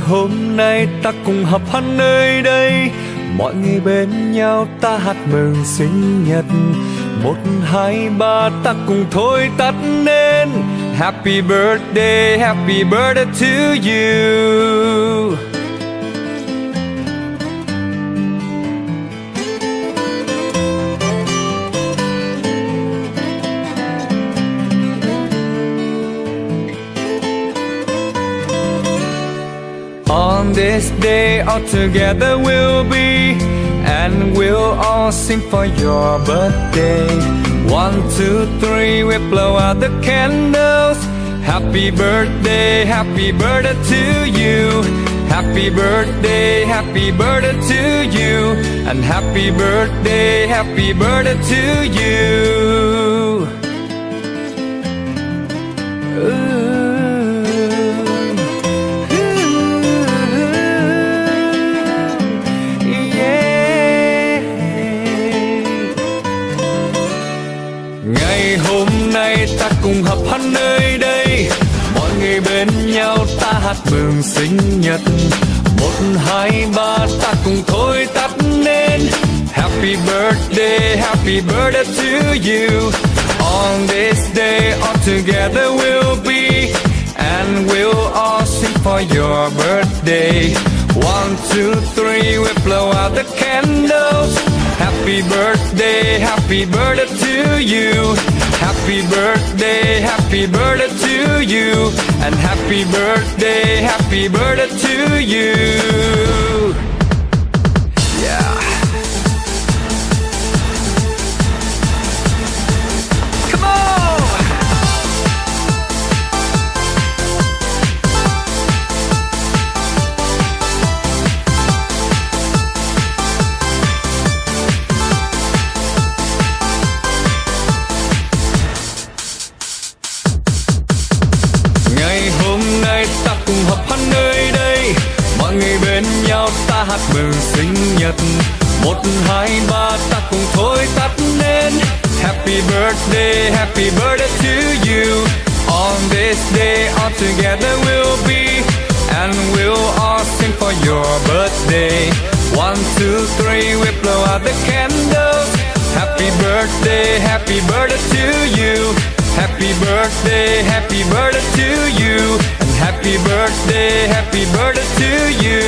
hôm nay ta cùng họp hắn nơi đây, mọi người bên nhau ta hát mừng sinh nhật. 1, 2, 3 ta cùng thôi tắt nên Happy birthday to you. On this day all together we'll be, and we'll all sing for your birthday. 1, 2, 3 we blow out the candles. Happy birthday to you. Happy birthday to you. And happy birthday to you. Ngày hôm nay ta cùng họp hắn nơi đây, mọi người bên nhau ta hát mừng sinh nhật. 1, 2, 3 ta cùng thôi tắt nên Happy birthday to you. On this day all together we'll be, and we'll all sing for your birthday. 1, 2, 3 we blow out the candles. Happy birthday to you. Happy birthday to you. And happy birthday to you. Yeah. Come on. Ngày hôm nay ta cùng họp hắn nơi đây, mọi người bên nhau ta hát mừng sinh nhật. 1, 2, 3 ta cùng thôi tắt nên Happy birthday to you. On this day all together we'll be, and we'll all sing for your birthday. 1, 2, 3 we blow out the candles. Happy birthday to you. Happy birthday to you. And happy birthday to you.